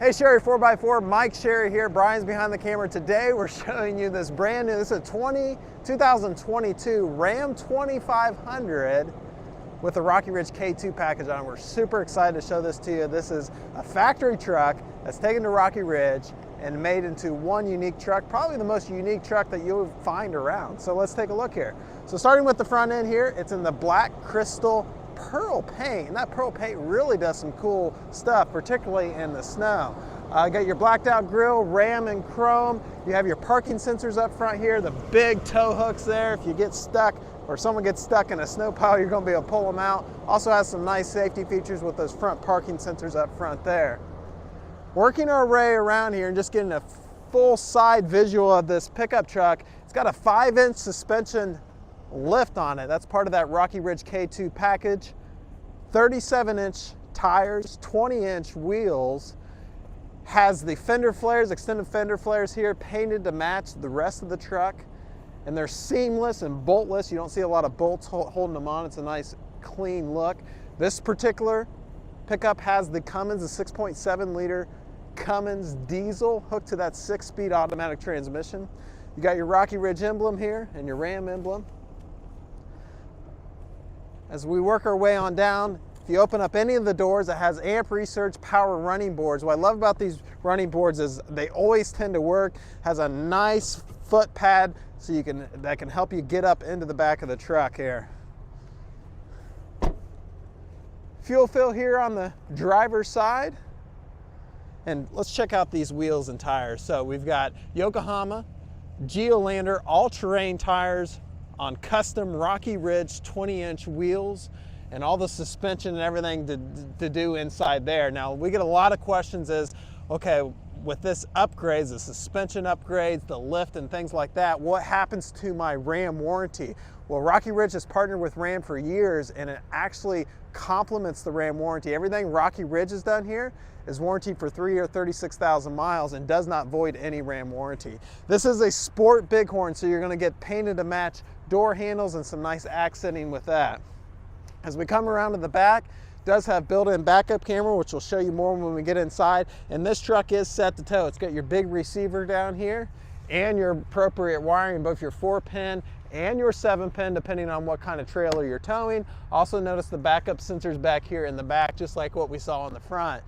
Hey Sherry 4x4, Mike Sherry here. Brian's behind the camera. Today we're showing you this brand new, this is a 2022 Ram 2500 with the Rocky Ridge K2 package on. We're super excited to show this to you. This is a factory truck that's taken to Rocky Ridge and made into one unique truck, probably the most unique truck that you'll find around. So let's take a look here. So starting with the front end here, it's in the black crystal pearl paint, and that pearl paint really does some cool stuff, particularly in the snow. Got your blacked out grille, Ram and chrome. You have your parking sensors up front here, the big tow hooks there. If you get stuck or someone gets stuck in a snow pile, you're gonna be able to pull them out. Also has some nice safety features with those front parking sensors up front there. Working our way around here and just getting a full side visual of this pickup truck. It's got a 5-inch suspension lift on it. That's part of that Rocky Ridge K2 package. 37-inch tires, 20-inch wheels. Has the fender flares, extended fender flares here, painted to match the rest of the truck. And they're seamless and boltless. You don't see a lot of bolts holding them on. It's a nice clean look. This particular pickup has the Cummins, a 6.7 liter Cummins diesel hooked to that 6-speed automatic transmission. You got your Rocky Ridge emblem here and your Ram emblem. As we work our way on down, if you open up any of the doors, it has amp research power running boards. What I love about these running boards is they always tend to work. Has a nice foot pad so that can help you get up into the back of the truck here. Fuel fill here on the driver's side. And let's check out these wheels and tires. So we've got Yokohama Geolander all-terrain tires on custom Rocky Ridge 20-inch wheels, and all the suspension and everything to do inside there. Now, we get a lot of questions is, okay, with this upgrades, the suspension upgrades, the lift and things like that, what happens to my Ram warranty? Well, Rocky Ridge has partnered with Ram for years, and it actually complements the Ram warranty. Everything Rocky Ridge has done here is warranted for 3 or 36,000 miles and does not void any Ram warranty. This is a sport bighorn, so you're gonna get painted to match door handles and some nice accenting with that. As we come around to the back, it does have built-in backup camera, which we'll show you more when we get inside. And this truck is set to tow. It's got your big receiver down here and your appropriate wiring, both your 4-pin and your 7-pin, depending on what kind of trailer you're towing. Also notice the backup sensors back here in the back, just like what we saw in the front.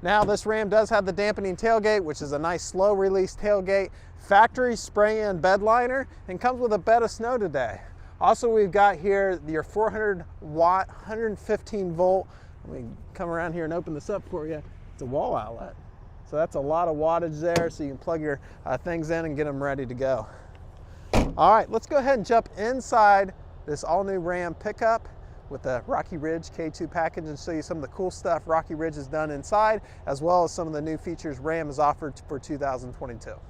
Now this Ram does have the dampening tailgate, which is a nice slow release tailgate, factory spray-in bed liner, and comes with a bed of snow today. Also, we've got here your 400 watt, 115 volt. Let me come around here and open this up for you. It's a wall outlet. So that's a lot of wattage there, so you can plug your things in and get them ready to go. All right, let's go ahead and jump inside this all new Ram pickup with the Rocky Ridge K2 package and show you some of the cool stuff Rocky Ridge has done inside, as well as some of the new features Ram has offered for 2022. All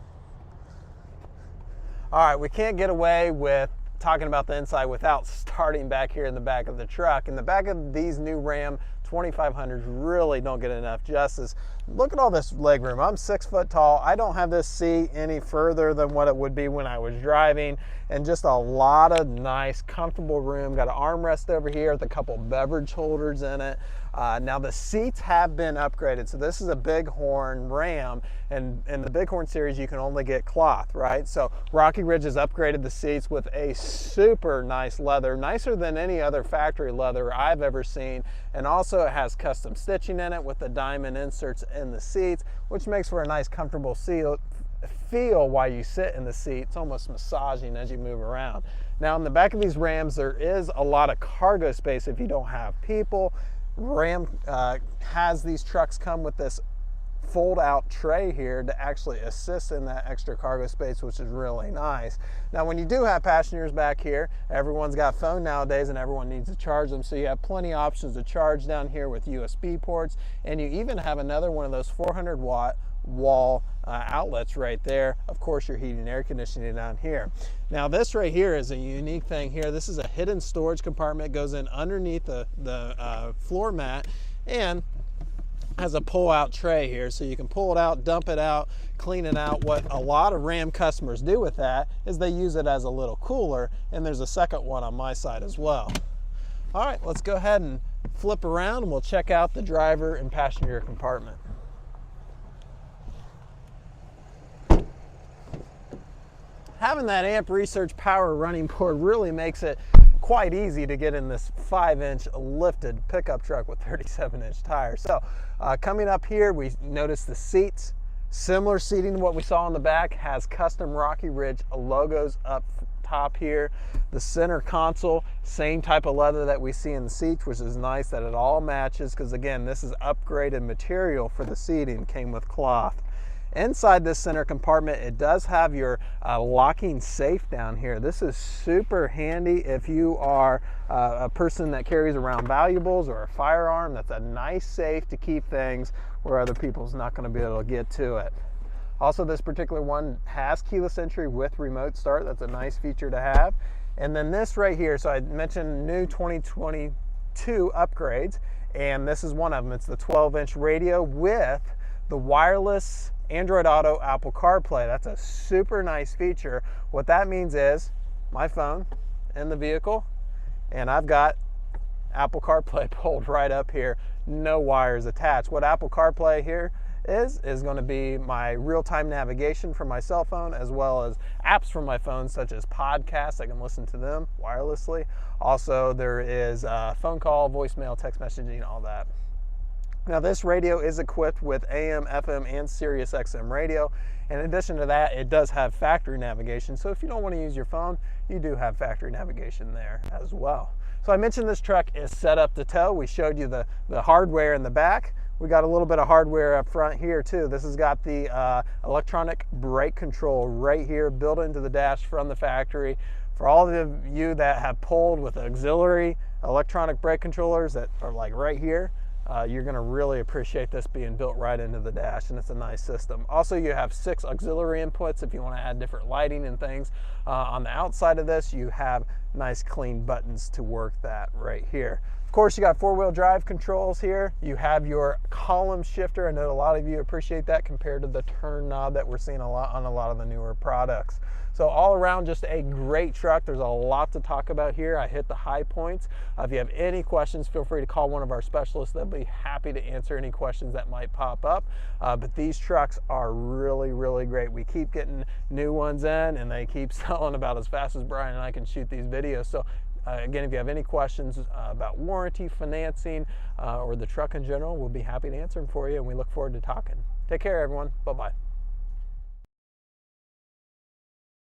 right, we can't get away with talking about the inside without starting back here in the back of the truck. In the back of these new Ram 2500s really don't get enough justice. Look at all this leg room. I'm 6 foot tall. I don't have this seat any further than what it would be when I was driving, and just a lot of nice, comfortable room. Got an armrest over here with a couple beverage holders in it. Now the seats have been upgraded. So this is a Bighorn Ram, and in the Bighorn series, you can only get cloth, right? So Rocky Ridge has upgraded the seats with a super nice leather, nicer than any other factory leather I've ever seen. And also it has custom stitching in it with the diamond inserts in the seats, which makes for a nice, comfortable feel while you sit in the seat. It's almost massaging as you move around. Now in the back of these Rams, there is a lot of cargo space if you don't have people. Ram has these trucks come with this fold out tray here to actually assist in that extra cargo space, which is really nice. Now when you do have passengers back here, everyone's got phone nowadays and everyone needs to charge them, so you have plenty of options to charge down here with USB ports, and you even have another one of those 400 watt wall outlets right there. Of course, your heating and air conditioning down here. Now this right here is a unique thing here. This is a hidden storage compartment, goes in underneath the floor mat, and has a pull-out tray here, so you can pull it out, dump it out, clean it out. What a lot of Ram customers do with that is they use it as a little cooler, and there's a second one on my side as well. All right, let's go ahead and flip around and we'll check out the driver and passenger compartment. having that amp research power running board really makes it quite easy to get in this 5-inch lifted pickup truck with 37-inch tires. So coming up here, we notice the seats, similar seating to what we saw in the back, has custom Rocky Ridge logos up top here. The center console, same type of leather that we see in the seats, which is nice that it all matches, because again, this is upgraded material for the seating, came with cloth. Inside this center compartment, it does have your locking safe down here. This is super handy if you are a person that carries around valuables or a firearm. That's a nice safe to keep things where other people's not going to be able to get to it. Also, this particular one has keyless entry with remote start. That's a nice feature to have. And then this right here, so I mentioned new 2022 upgrades, and this is one of them. It's the 12-inch radio with the wireless Android Auto, Apple CarPlay. That's a super nice feature. What that means is my phone in the vehicle, and I've got Apple CarPlay pulled right up here, no wires attached. What Apple CarPlay here is going to be my real-time navigation from my cell phone, as well as apps from my phone such as podcasts. I can listen to them wirelessly. Also, there is phone call, voicemail, text messaging, all that. Now this radio is equipped with AM, FM, and Sirius XM radio. In addition to that, it does have factory navigation. So if you don't want to use your phone, you do have factory navigation there as well. So I mentioned this truck is set up to tow. We showed you the hardware in the back. We got a little bit of hardware up front here too. This has got the electronic brake control right here built into the dash from the factory. For all of you that have pulled with auxiliary electronic brake controllers that are like right here, you're going to really appreciate this being built right into the dash, and it's a nice system. Also, you have 6 auxiliary inputs if you want to add different lighting and things. On the outside of this, you have nice clean buttons to work that right here. Of course, you got 4-wheel drive controls here. You have your column shifter. I know a lot of you appreciate that compared to the turn knob that we're seeing a lot on a lot of the newer products. So all around, just a great truck. There's a lot to talk about here. I hit the high points. If you have any questions, feel free to call one of our specialists. They'll be happy to answer any questions that might pop up. But these trucks are really, really great. We keep getting new ones in, and they keep selling about as fast as Brian and I can shoot these videos. So again, if you have any questions about warranty, financing, or the truck in general, we'll be happy to answer them for you, and we look forward to talking. Take care, everyone. Bye-bye.